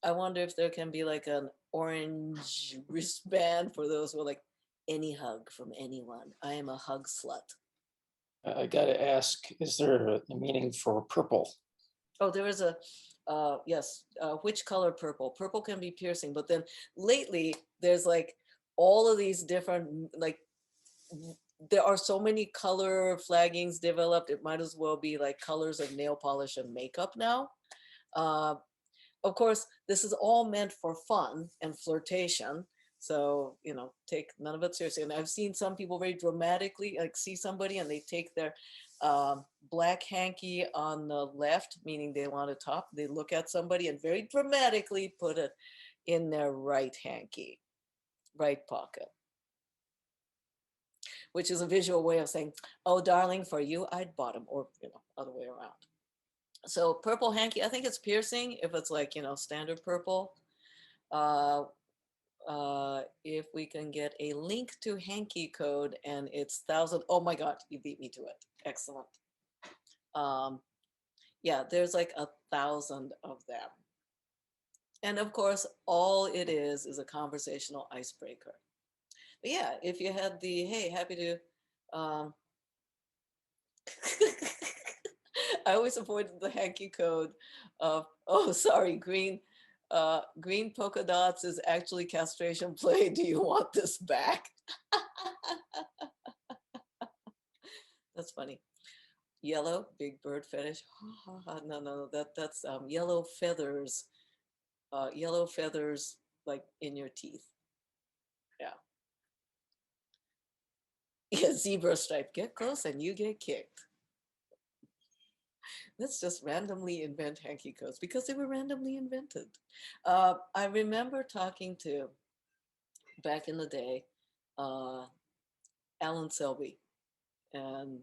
I wonder if there can be like an orange wristband for those who are like, any hug from anyone. I am a hug slut. I gotta ask, is there a meaning for purple? Oh, there is a, yes, which color purple? Purple can be piercing, but then lately there's like all of these different, like, there are so many color flaggings developed, it might as well be like colors of nail polish and makeup now. Of course, this is all meant for fun and flirtation. So, take none of it seriously. And I've seen some people very dramatically, like see somebody and they take their black hanky on the left, meaning they want to top. They look at somebody and very dramatically put it in their right hanky, right pocket, which is a visual way of saying, oh, darling, for you, I'd bottom, or, other way around. So purple hanky, I think it's piercing if it's like, standard purple. If we can get a link to hanky code, and it's 1,000. Oh my God, you beat me to it. Excellent. Yeah, there's like 1,000 of them. And of course, all it is a conversational icebreaker. But yeah, if you had the, hey, happy to, I always avoided the hanky code of, oh, sorry, green polka dots is actually castration play. Do you want this back? That's funny. Yellow, big bird fetish. No, that's yellow feathers. Yellow feathers like in your teeth. Yeah. Yeah, zebra stripe. Get close and you get kicked. Let's just randomly invent hanky codes because they were randomly invented. I remember talking to, back in the day, uh, Alan Selby and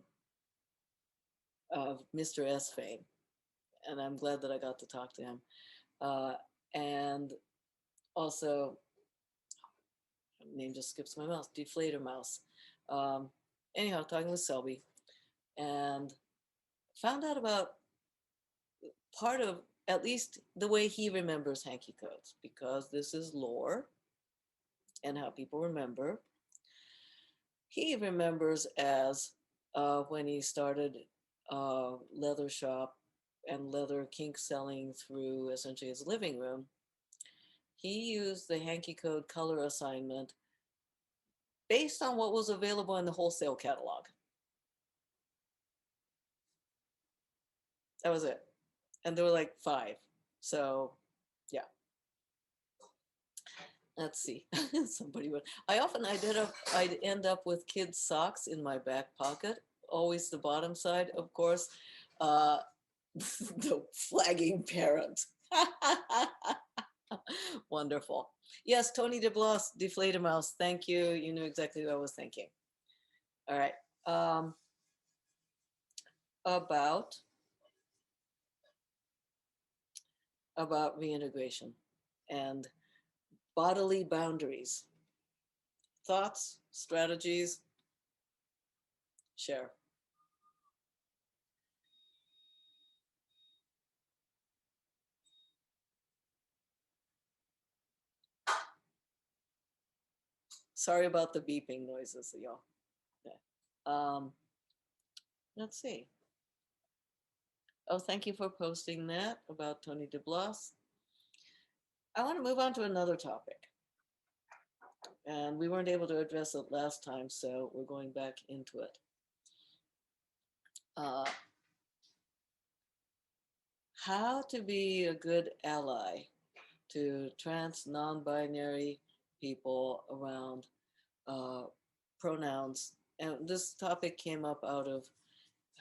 Mr. S fame, and I'm glad that I got to talk to him. And also, name just skips my mouth, Deflator Mouse. Um, anyhow, talking with Selby, and found out about part of at least the way he remembers hanky codes, because this is lore and how people remember. He remembers as when he started leather shop and leather kink selling through essentially his living room. He used the hanky code color assignment based on what was available in the wholesale catalog. That was it. And there were like 5. So yeah. Let's see. Somebody would. I'd end up with kids' socks in my back pocket, always the bottom side, of course. Uh, the flagging parent. Wonderful. Yes, Tony DeBlas, Deflator Mouse. Thank you. You knew exactly what I was thinking. All right. About reintegration and bodily boundaries. Thoughts, strategies, share. Sorry about the beeping noises, y'all. Yeah. Let's see. Oh, thank you for posting that about Tony DeBlas. I want to move on to another topic. And we weren't able to address it last time, so we're going back into it. How to be a good ally to trans, non-binary people around pronouns. And this topic came up out of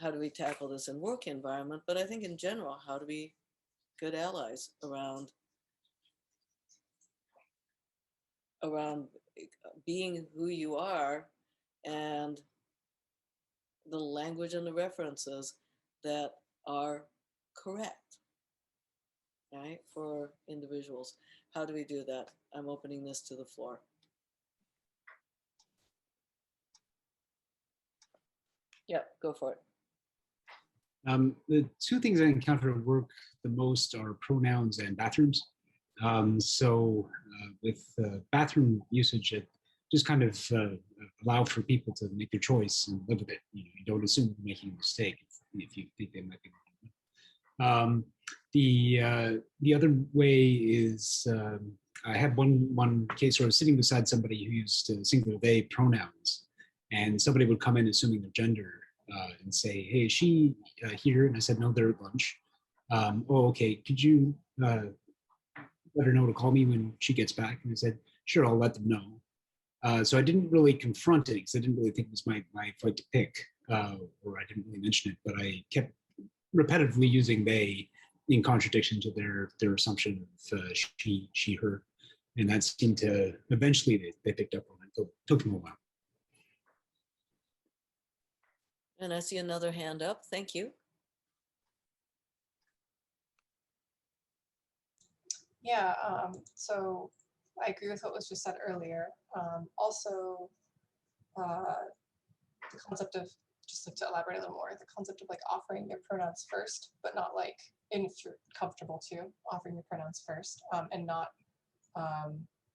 how do we tackle this in work environment, but I think in general, how to be good allies around being who you are and the language and the references that are correct, right, for individuals. How do we do that? I'm opening this to the floor. Yeah, go for it. The 2 things I encounter at work the most are pronouns and bathrooms. With bathroom usage, it just kind of allow for people to make their choice and live with it. You don't assume you're making a mistake if you think they might be. The other way is I had one case where I was sitting beside somebody who used singular they pronouns, and somebody would come in assuming their gender and say, "Hey, is she here?" And I said, "No, they're at lunch." "Oh, okay. Could you let her know to call me when she gets back?" And I said, "Sure, I'll let them know." So I didn't really confront it because I didn't really think it was my fight to pick, or I didn't really mention it, but I kept repetitively using they in contradiction to their assumption of she, her. And that seemed to, eventually they picked up on it. It took them a while. And I see another hand up. Thank you. Yeah, so I agree with what was just said earlier. Also, the concept of, just like to elaborate a little more, the concept of like offering your pronouns first, but not like, and if you're comfortable too, offering your pronouns first, and not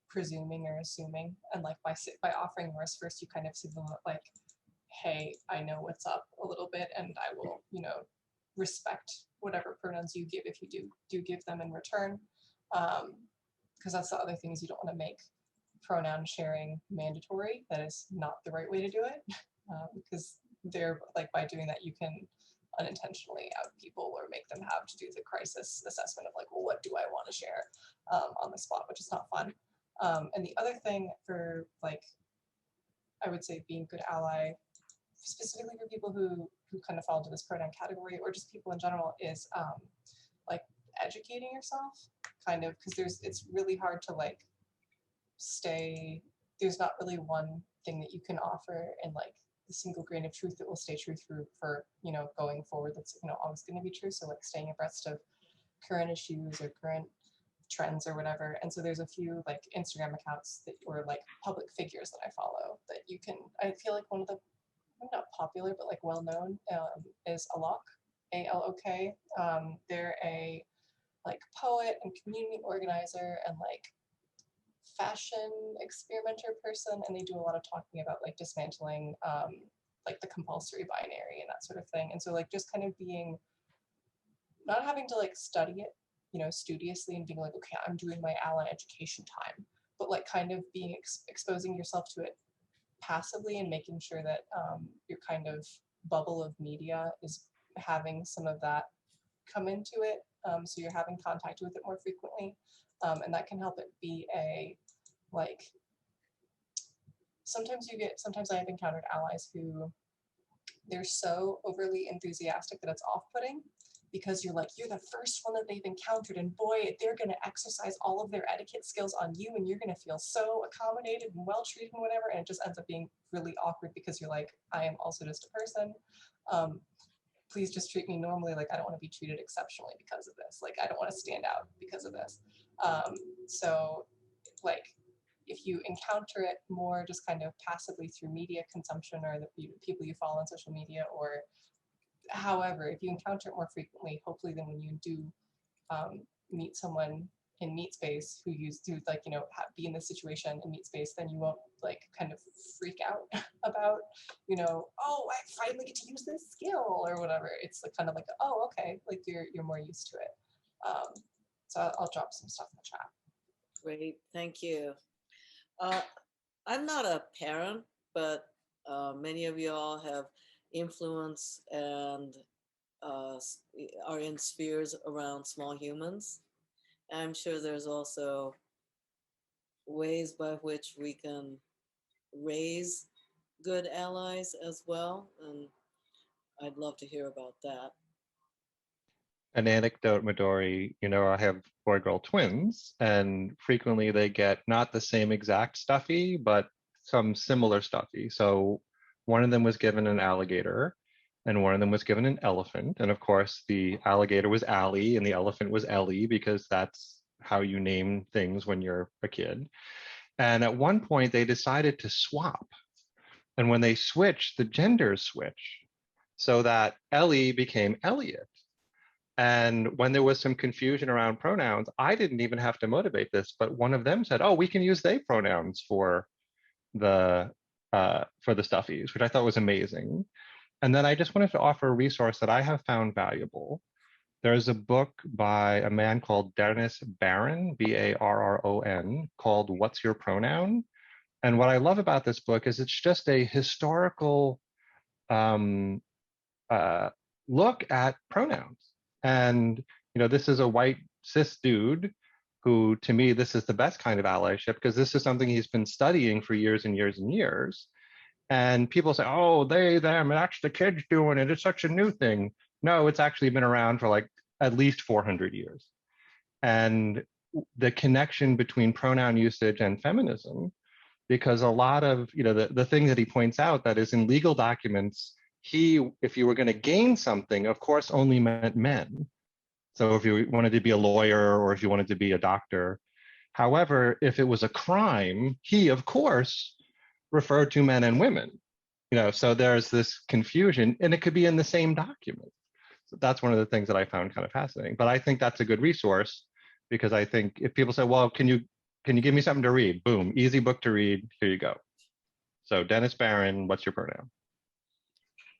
presuming or assuming. And like by offering yours first, you kind of signal that like, hey, I know what's up a little bit, and I will, respect whatever pronouns you give if you do give them in return. Because that's the other thing, is you don't want to make pronoun sharing mandatory. That is not the right way to do it, because they're like, by doing that you can unintentionally out people or make them have to do the crisis assessment of like, well, what do I want to share on the spot, which is not fun. And the other thing for like, I would say being a good ally specifically for people who kind of fall into this pronoun category, or just people in general, is like educating yourself, kind of, because it's really hard to like stay. There's not really one thing that you can offer and like the single grain of truth that will stay true for going forward. That's always going to be true. So like staying abreast of current issues or current trends or whatever. And so there's a few like Instagram accounts that or like public figures that I follow that you can. I feel like one of the not popular but like well known is Alok, ALOK. They're a like poet and community organizer and like fashion experimenter person, and they do a lot of talking about like dismantling like the compulsory binary and that sort of thing. And so like just kind of being not having to like study it studiously and being like, okay, I'm doing my ally education time, but like kind of being exposing yourself to it passively and making sure that your kind of bubble of media is having some of that come into it, so you're having contact with it more frequently, and that can help it be a like sometimes I've encountered allies who they're so overly enthusiastic that it's off-putting, because you're the first one that they've encountered, and boy, they're going to exercise all of their etiquette skills on you, and you're going to feel so accommodated and well treated and whatever, and it just ends up being really awkward because you're like, I am also just a person. Please just treat me normally. Like, I don't want to be treated exceptionally because of this. Like, I don't want to stand out because of this. So like, if you encounter it more just kind of passively through media consumption or the people you follow on social media, or however, if you encounter it more frequently, hopefully then when you do meet someone in meet space who like, be in this situation in meet space, then you won't like kind of freak out about, oh, I finally get to use this skill or whatever. It's like kind of like, oh, okay, like you're more used to it. So I'll drop some stuff in the chat. Great, thank you. I'm not a parent, but many of you all have influence and are in spheres around small humans. I'm sure there's also ways by which we can raise good allies as well, and I'd love to hear about that. An anecdote, Midori, I have boy-girl twins, and frequently they get not the same exact stuffy, but some similar stuffy. So one of them was given an alligator, and one of them was given an elephant. And of course, the alligator was Allie, and the elephant was Ellie, because that's how you name things when you're a kid. And at one point, they decided to swap. And when they switched, the genders switched, so that Ellie became Elliot. And when there was some confusion around pronouns, I didn't even have to motivate this, but one of them said, "Oh, we can use they pronouns for the stuffies," which I thought was amazing. And then I just wanted to offer a resource that I have found valuable. There's a book by a man called Dennis Barron, Barron, called "What's Your Pronoun?" And what I love about this book is it's just a historical look at pronouns. And this is a white cis dude who, to me, this is the best kind of allyship, because this is something he's been studying for years and years and years. And people say, oh, they, them, that's the kids doing it. It's such a new thing. No, it's actually been around for like at least 400 years. And the connection between pronoun usage and feminism, because a lot of, the thing that he points out that is in legal documents, if you were going to gain something, of course, only meant men. So if you wanted to be a lawyer or if you wanted to be a doctor. However, if it was a crime, he, of course, referred to men and women. So there's this confusion, and it could be in the same document. So that's one of the things that I found kind of fascinating. But I think that's a good resource, because I think if people say, well, can you give me something to read? Boom, easy book to read. Here you go. So Dennis Barron, What's Your Pronoun?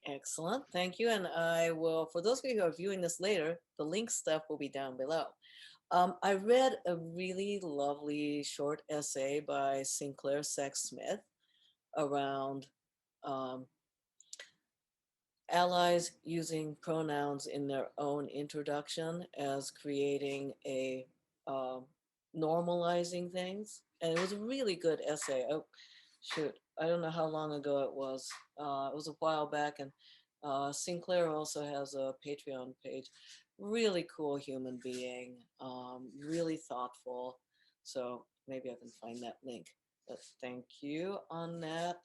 Excellent, thank you. And I will, for those of you who are viewing this later, the link stuff will be down below. I read a really lovely short essay by Sinclair Sexsmith around allies using pronouns in their own introduction as creating a normalizing things. And it was a really good essay. shoot, I don't know how long ago it was. It was a while back, and Sinclair also has a Patreon page. Really cool human being, really thoughtful. So maybe I can find that link. But thank you on that.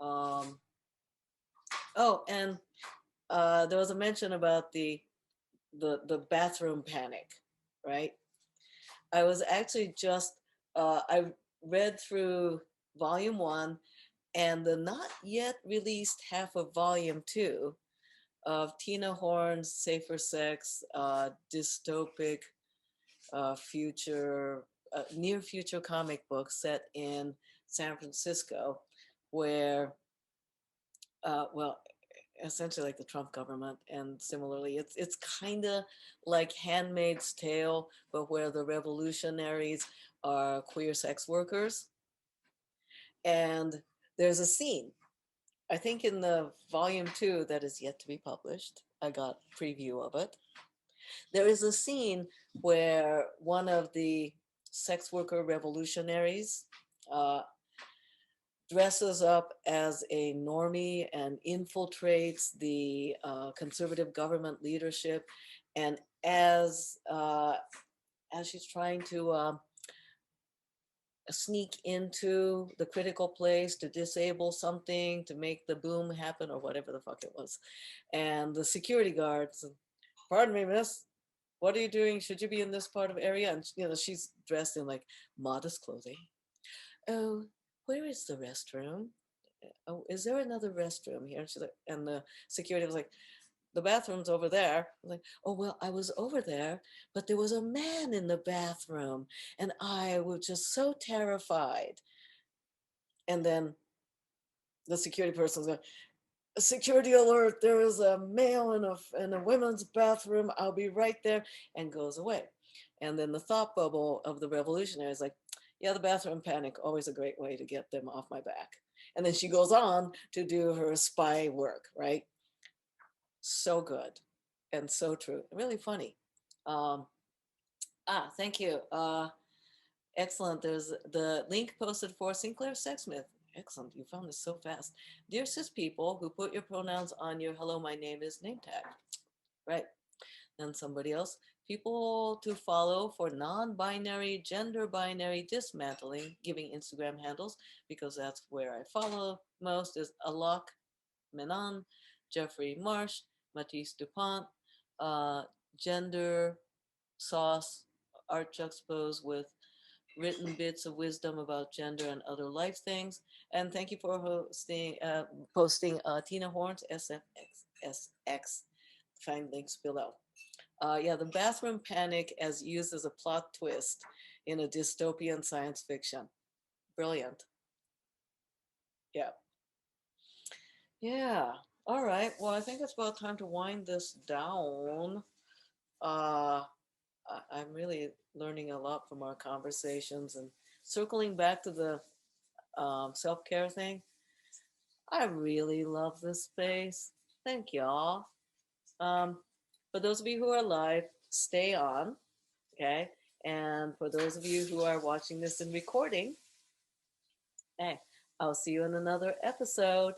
Um, oh, and there was a mention about the bathroom panic, right? I was actually just I read through volume one and the not yet released half of volume two of Tina Horn's Safer Sex dystopic future, near future comic book set in San Francisco, where, well, essentially like the Trump government, and similarly, it's kind of like Handmaid's Tale, but where the revolutionaries are queer sex workers. And there's a scene, I think in the volume two that is yet to be published. I got a preview of it. There is a scene where one of the sex worker revolutionaries uh, dresses up as a normie and infiltrates the conservative government leadership, and as she's trying to sneak into the critical place to disable something to make the boom happen or whatever the fuck it was, and the security guards, pardon me, miss, what are you doing? Should you be in this part of area? And she's dressed in like modest clothing. Oh, where is the restroom? Oh, is there another restroom here? And she's like, and the security was like, the bathroom's over there. I was like, oh, well, I was over there, but there was a man in the bathroom and I was just so terrified. And then the security person's like, security alert, there is a male in a women's bathroom. I'll be right there, and goes away. And then the thought bubble of the revolutionary is like, yeah, the bathroom panic, always a great way to get them off my back. And then she goes on to do her spy work, right? So good and so true. Really funny. Um, Thank you. Excellent. There's the link posted for Sinclair Sexsmith. Excellent. You found this so fast. Dear cis people who put your pronouns on your hello, my name is name tag. Right. Then somebody else. People to follow for non-binary, gender binary dismantling, giving Instagram handles, because that's where I follow most, is Alok Menon, Jeffrey Marsh, Matisse DuPont, gender sauce, art juxtaposed with written bits of wisdom about gender and other life things. And thank you for posting Tina Horn's SFX. Find links below. Yeah, the bathroom panic as used as a plot twist in a dystopian science fiction. Brilliant. Yeah. Yeah. All right. Well, I think it's about time to wind this down. Uh, I'm really learning a lot from our conversations, and circling back to the self-care thing. I really love this space. Thank y'all. For those of you who are live, stay on, okay? And for those of you who are watching this in recording, hey, I'll see you in another episode.